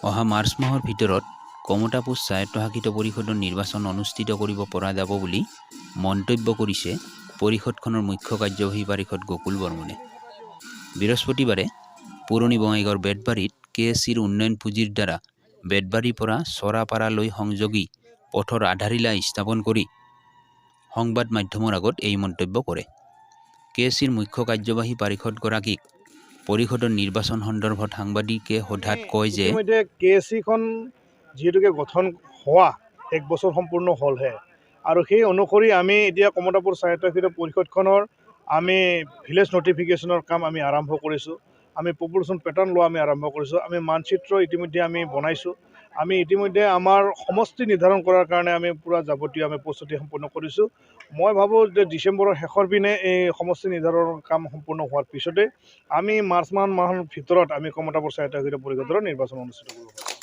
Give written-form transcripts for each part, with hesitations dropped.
অহা মাৰ্চ মাহৰ ভিতৰত কমতাপুৰ স্বায়ত্তশাসিত পৰিষদৰ নিৰ্বাচন অনুষ্ঠিত কৰিব পৰা যাব বুলি মন্তব্য কৰিছে পৰিষদখনৰ মুখ্য কাৰ্যবাহী পাৰিষদ গকুল বৰ্মনে। বৃহস্পতিবাৰে পুৰণি বঙাইগাঁৱৰ বেতবাৰীত KSCৰ উন্নয়ন পুঁজিৰ দ্বাৰা বেতবাৰীৰ পৰা চৰাপাৰালৈ সংযোগী পথৰ আধাৰশিলা স্থাপন কৰি সংবাদ মাধ্যমৰ আগত এই মন্তব্য কৰে। KSCৰ মুখ্য কাৰ্যবাহী পাৰিষদগৰাকীক পৰিষদৰ নিৰ্বাচন সন্দৰ্ভত সাংবাদিকে সোধাত কয় যে ইতিমধ্যে KSCখন যিহেতুকে গঠন হোৱা 1 বছৰ সম্পূৰ্ণ হ'লহে আৰু সেই অনুসৰি আমি এতিয়া কমতাপুৰ স্বায়ত্তশাসিত পৰিষদখনৰ আমি ভিলেজ নটিফিকেশ্যনৰ কাম আমি আৰম্ভ কৰিছোঁ। আমি পপুলেশ্যন পেটাৰ্ণ লোৱা আমি আৰম্ভ কৰিছোঁ। আমি মানচিত্ৰ ইতিমধ্যে আমি বনাইছোঁ। আমি ইতিমধ্যে আমাৰ সমষ্টি নিৰ্ধাৰণ কৰাৰ কাৰণে আমি পূৰা যাৱতীয় আমি প্ৰস্তুতি সম্পূৰ্ণ কৰিছোঁ। মই ভাবোঁ যে ডিচেম্বৰৰ শেষৰ পিনে এই সমষ্টি নিৰ্ধাৰণৰ কাম সম্পূৰ্ণ হোৱাৰ পিছতে আমি মাৰ্চ মাহৰ ভিতৰত আমি কমতাপুৰ স্বায়ত্তশাসিত পৰিষদৰ নিৰ্বাচন অনুষ্ঠিত কৰিব পাৰোঁ।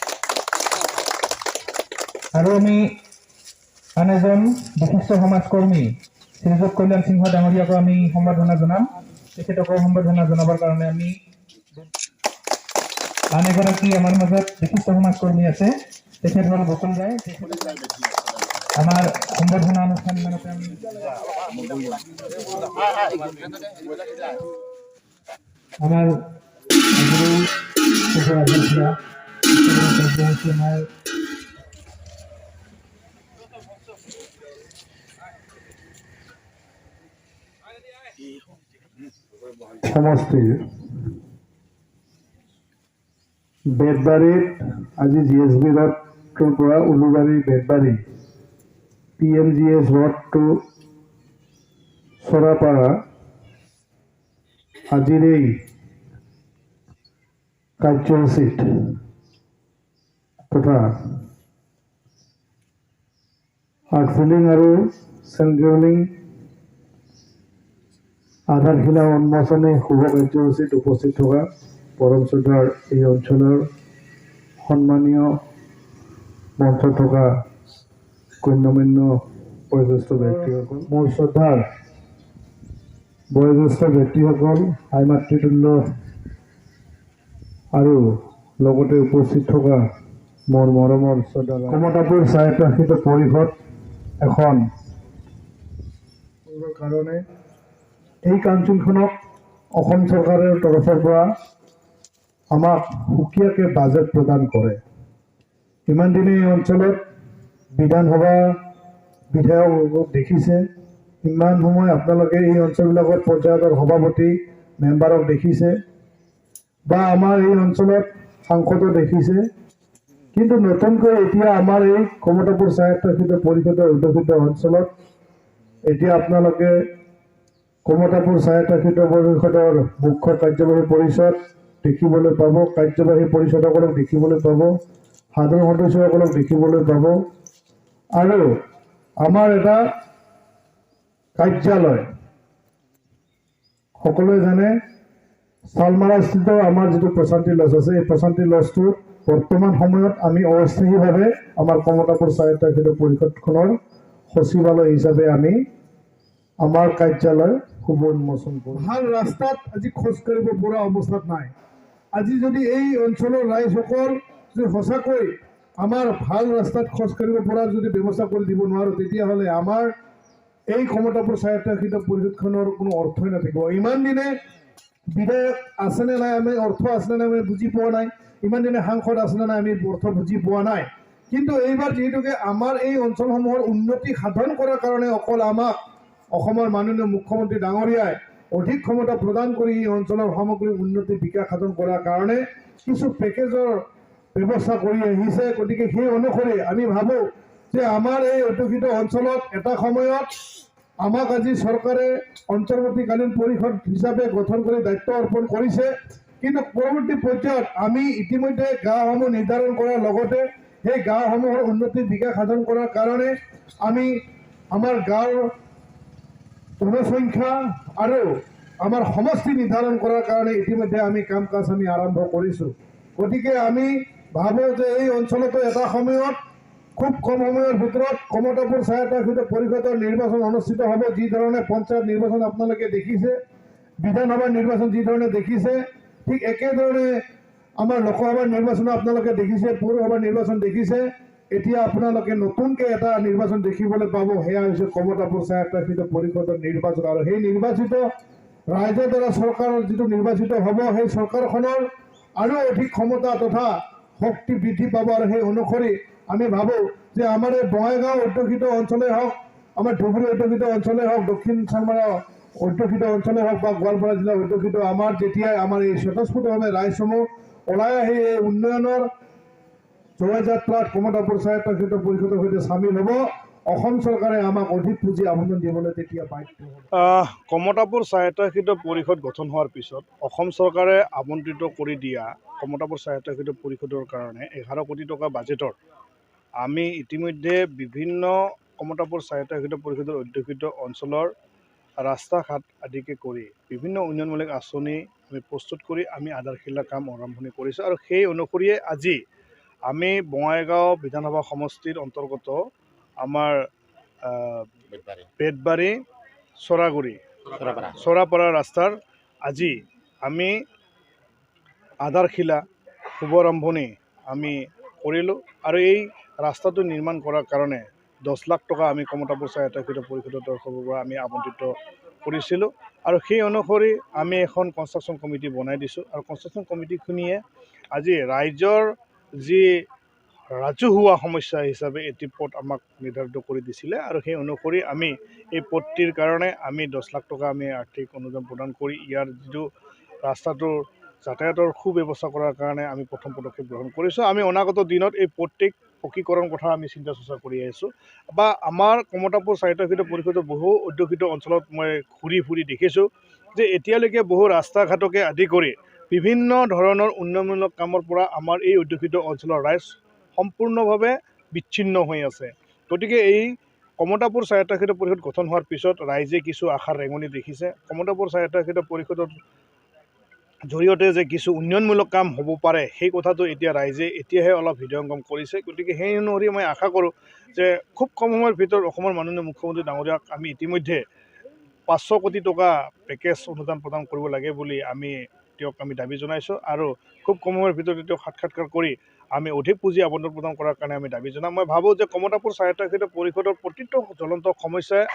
আৰু আমি আন এজন বিশিষ্ট সমাজকৰ্মী শ্ৰীযুত কল্যাণ সিংহ ডাঙৰীয়াকো আমি সম্বৰ্ধনা জনাম। তেখেতকো সম্বৰ্ধনা জনাবৰ কাৰণে আমি আন এগৰাকী আমাৰ মাজত বিশিষ্ট সমাজকৰ্মী আছে, তেখেত হ'ল গকুল ৰায়। আমাৰ সম্বৰ্ধনা অনুষ্ঠান ইমানতে আমি আমাৰ সমষ্টিৰ বেতবাৰীত আজি GSB ৰোডৰ পৰা Ulubari Betbari PMGS road to Charapara আজিৰ এই কাৰ্যসূচীত তথা আৰ্টফিলিং আৰু চেনগ্ৰেলিং আধাৰশিলা উন্মোচনী শুভ কাৰ্যসূচীত উপস্থিত থকা পৰম শ্ৰদ্ধাৰ এই অঞ্চলৰ সন্মানীয় মঞ্চত থকা গণ্যমান্য বয়োজ্যেষ্ঠ ব্যক্তিসকল, মোৰ শ্ৰদ্ধাৰ বয়োজ্যেষ্ঠ ব্যক্তিসকল, আই মাতৃতুল্য আৰু লগতে উপস্থিত থকা মোৰ মৰমৰ শ্ৰদ্ধা কমতাপুৰ স্বায়ত্তশাসিত পৰিষদ এখন কাৰণে এই কাউন্সিলখনক অসম চৰকাৰৰ তৰফৰ পৰা আমাক সুকীয়াকৈ বাজেট প্ৰদান কৰে। ইমান দিনে এই অঞ্চলত বিধানসভা বিধায়কক দেখিছে, ইমান সময় আপোনালোকে এই অঞ্চলবিলাকত পঞ্চায়তৰ সভাপতি মেম্বাৰক দেখিছে বা আমাৰ এই অঞ্চলত সাংসদো দেখিছে, কিন্তু নতুনকৈ এতিয়া আমাৰ এই কমতাপুৰ স্বায়ত্তশাসিত পৰিষদৰ অধ্যুষিত অঞ্চলত এতিয়া আপোনালোকে কমতাপুৰ স্বায়ত্তশাসিত পৰিষদৰ মুখ্য কাৰ্যবাহী পৰিষদ দেখিবলৈ পাব, কাৰ্যবাহী পৰিষদসকলক দেখিবলৈ পাব, সাধাৰণ সদস্যসকলক দেখিবলৈ পাব আৰু আমাৰ এটা কাৰ্যালয় সকলোৱে জানে চালমাৰাস্থিত আমাৰ যিটো প্ৰশান্তি লজ আছে, এই প্ৰশান্তি লজটোত বৰ্তমান সময়ত আমি অস্থায়ীভাৱে আমাৰ কমতাপুৰ স্বায়ত্তশাসিত পৰিষদখনৰ সচিবালয় হিচাপে আমি আমাৰ কাৰ্যালয় শুভ উন্মোচন কৰোঁ। ভাল ৰাস্তাত আজি খোজ কাঢ়িব পৰা অৱস্থাত নাই। আজি যদি এই অঞ্চলৰ ৰাইজসকল যদি সঁচাকৈ আমাৰ ভাল ৰাস্তাত খোজ কাঢ়িব পৰাৰ যদি ব্যৱস্থা কৰি দিব নোৱাৰোঁ, তেতিয়াহ'লে আমাৰ এই কমতাপুৰ স্বায়ত্তশাসিত পৰিষদখনৰ কোনো অৰ্থই নাথাকিব। ইমান দিনে বিধায়ক আছেনে নাই, আমি অৰ্থ আছেনে নাই আমি বুজি পোৱা নাই, ইমান দিনে সাংসদ আছেনে নাই আমি অৰ্থ বুজি পোৱা নাই। কিন্তু এইবাৰ যিহেতুকে আমাৰ এই অঞ্চলসমূহৰ উন্নতি সাধন কৰাৰ কাৰণে অকল আমাক অসমৰ মাননীয় মুখ্যমন্ত্ৰী ডাঙৰীয়াই অধিক ক্ষমতা প্ৰদান কৰি এই অঞ্চলৰ সামগ্ৰিক উন্নতি বিকাশ সাধন কৰাৰ কাৰণে কিছু পেকেজৰ ব্যৱস্থা কৰি আহিছে। গতিকে সেই অনুসৰি আমি ভাবোঁ যে আমাৰ এই অধ্যুষিত অঞ্চলত এটা সময়ত আমাক আজি চৰকাৰে অন্তৰ্বৰ্তীকালীন পৰিষদ হিচাপে গঠন কৰি দায়িত্ব অৰ্পণ কৰিছে, কিন্তু পৰৱৰ্তী পৰ্যায়ত আমি ইতিমধ্যে গাঁওসমূহ নিৰ্ধাৰণ কৰাৰ লগতে সেই গাঁওসমূহৰ উন্নতি বিকাশ সাধন কৰাৰ কাৰণে আমি আমাৰ গাঁৱৰ জনসংখ্যা আৰু আমাৰ সমষ্টি নিৰ্ধাৰণ কৰাৰ কাৰণে ইতিমধ্যে আমি কাম কাজ আমি আৰম্ভ কৰিছোঁ। গতিকে আমি ভাবোঁ যে এই অঞ্চলতো এটা সময়ত খুব কম সময়ৰ ভিতৰত কমতাপুৰ স্বায়ত্তশাসিত পৰিষদৰ নিৰ্বাচন অনুষ্ঠিত হ'ব। যি ধৰণে পঞ্চায়ত নিৰ্বাচন আপোনালোকে দেখিছে, বিধানসভাৰ নিৰ্বাচন যি ধৰণে দেখিছে, ঠিক একেধৰণে আমাৰ লোকসভাৰ নিৰ্বাচন আপোনালোকে দেখিছে, পৌৰসভাৰ নিৰ্বাচন দেখিছে, এতিয়া আপোনালোকে নতুনকৈ এটা নিৰ্বাচন দেখিবলৈ পাব, সেয়া হৈছে কমতাপুৰ স্বায়ত্তশাসিত পৰিষদৰ নিৰ্বাচন। আৰু সেই নিৰ্বাচিত ৰাইজৰ দ্বাৰা চৰকাৰৰ যিটো নিৰ্বাচিত হ'ব, সেই চৰকাৰখনৰ আৰু অধিক ক্ষমতা তথা শক্তি বৃদ্ধি পাব। আৰু সেই অনুসৰি আমি ভাবোঁ যে আমাৰ এই বঙাইগাঁও অধ্যুষিত অঞ্চলেই হওক, আমাৰ ধুবুৰী অধ্যুষিত অঞ্চলেই হওক, দক্ষিণ চানমাৰা অধ্যুষিত অঞ্চলেই হওক বা গোৱালপাৰা জিলা অধ্যুষিত, আমাৰ যেতিয়াই আমাৰ এই স্বতঃস্ফূৰ্তভাৱে ৰাইজসমূহ ওলাই আহি এই উন্নয়নৰ জয়যাত্ৰাত কমতাপুৰ স্বায়ত্তশাসিত পৰিষদৰ সৈতে চামিল হ'ব, অসম চৰকাৰে আমাক অধিক পুঁজি আবণ্টন দিবলৈ তেতিয়া বাধ্য হ'ব। কমতাপুৰ স্বায়ত্তশাসিত পৰিষদ গঠন হোৱাৰ পিছত অসম চৰকাৰে আবণ্টিত কৰি দিয়া কমতাপুৰ স্বায়ত্তশাসিত পৰিষদৰ কাৰণে 11 কোটি টকা বাজেটৰ আমি ইতিমধ্যে বিভিন্ন কমতাপুৰ স্বায়ত্তশাসিত পৰিষদৰ অধ্যুষিত অঞ্চলৰ ৰাস্তা ঘাট আদিকে কৰি বিভিন্ন উন্নয়নমূলক আঁচনি আমি প্ৰস্তুত কৰি আমি আধাৰশিলা কাম আৰম্ভণি কৰিছোঁ। আৰু সেই অনুসৰিয়ে আজি আমি বঙাইগাঁও বিধানসভা সমষ্টিৰ অন্তৰ্গত আমাৰ বেতবাৰী চৰাপাৰা ৰাস্তাৰ আজি আমি আধাৰশিলা শুভাৰম্ভণি আমি কৰিলোঁ। আৰু এই ৰাস্তাটো নিৰ্মাণ কৰাৰ কাৰণে 10 লাখ টকা আমি কমতাপুৰ স্বায়ত্তশাসিত পৰিষদৰ তৰফৰ পৰা আমি আবণ্টিত কৰিছিলোঁ। আৰু সেই অনুসৰি আমি এখন কনষ্ট্ৰাকশ্যন কমিটি বনাই দিছোঁ। আৰু কনষ্ট্ৰাকশ্যন কমিটিখনিয়ে আজি ৰাইজৰ যি ৰাজহুৱা সমস্যা হিচাপে এটি পথ আমাক নিৰ্ধাৰিত কৰি দিছিলে। আৰু সেই অনুসৰি আমি এই পথটিৰ কাৰণে আমি 10 লাখ টকা আমি আৰ্থিক অনুদান প্ৰদান কৰি ইয়াৰ যিটো ৰাস্তাটোৰ যাতায়াতৰ সুব্যৱস্থা কৰাৰ কাৰণে আমি প্ৰথম পদক্ষেপ গ্ৰহণ কৰিছোঁ। আমি অনাগত দিনত এই পথটিক পকীকৰণ কথা আমি চিন্তা চৰ্চা কৰি আহিছোঁ। বা আমাৰ কমতাপুৰ স্বায়ত্তশাসিত পৰিষদৰ বহু অধ্যুষিত অঞ্চলত মই ঘূৰি ফুৰি দেখিছোঁ যে এতিয়ালৈকে বহু ৰাস্তা ঘাটকে আদি কৰি বিভিন্ন ধৰণৰ উন্নয়নমূলক কামৰ পৰা আমাৰ এই অধ্যুষিত অঞ্চলৰ ৰাইজ সম্পূৰ্ণভাৱে বিচ্ছিন্ন হৈ আছে। গতিকে এই কমতাপুৰ স্বায়ত্তশাসিত পৰিষদ গঠন হোৱাৰ পিছত ৰাইজে কিছু আশাৰ ৰেঙনি দেখিছে। কমতাপুৰ স্বায়ত্তশাসিত পৰিষদৰ জৰিয়তে যে কিছু উন্নয়নমূলক কাম হ'ব পাৰে, সেই কথাটো এতিয়া ৰাইজে এতিয়াহে অলপ হৃদয়ংগম কৰিছে। গতিকে সেই অনুসৰি মই আশা কৰোঁ যে খুব কম সময়ৰ ভিতৰত অসমৰ মাননীয় মুখ্যমন্ত্ৰী ডাঙৰীয়াক আমি ইতিমধ্যে 500 কোটি টকা পেকেজ অনুদান প্ৰদান কৰিব লাগে বুলি তেওঁক আমি দাবী জনাইছোঁ। আৰু খুব কম সময়ৰ ভিতৰতে তেওঁক সাক্ষাৎকাৰ কৰি আমি অধিক পুঁজি আবণ্টন প্ৰদান কৰাৰ কাৰণে আমি দাবী জনাম। মই ভাবোঁ যে কমতাপুৰ স্বায়ত্তশাসিত পৰিষদৰ প্ৰতিটো জ্বলন্ত সমস্যাই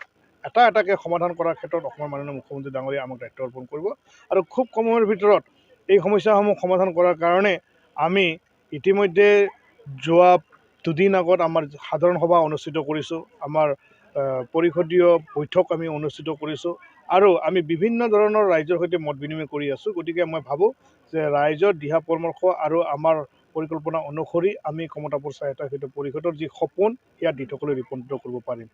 এটাকৈ সমাধান কৰাৰ ক্ষেত্ৰত অসমৰ মাননীয় মুখ্যমন্ত্ৰী ডাঙৰীয়াই আমাক দায়িত্ব অৰ্পণ কৰিব। আৰু খুব কম সময়ৰ ভিতৰত এই সমস্যাসমূহ সমাধান কৰাৰ কাৰণে আমি ইতিমধ্যে যোৱা 2 দিন আগত আমাৰ সাধাৰণ সভা অনুষ্ঠিত কৰিছোঁ, আমাৰ পৰিষদীয় বৈঠক আমি অনুষ্ঠিত কৰিছোঁ। আৰু আমি বিভিন্ন ধৰণৰ ৰাইজৰ সৈতে মত বিনিময় কৰি আছোঁ। গতিকে মই ভাবোঁ যে ৰাইজৰ দিহা পৰামৰ্শ আৰু আমাৰ পৰিকল্পনা অনুসৰি আমি কমতাপুৰ স্বায়ত্তশাসিত পৰিষদৰ যি সপোন সেয়া দিঠকলৈ ৰূপান্তৰিত কৰিব পাৰিম।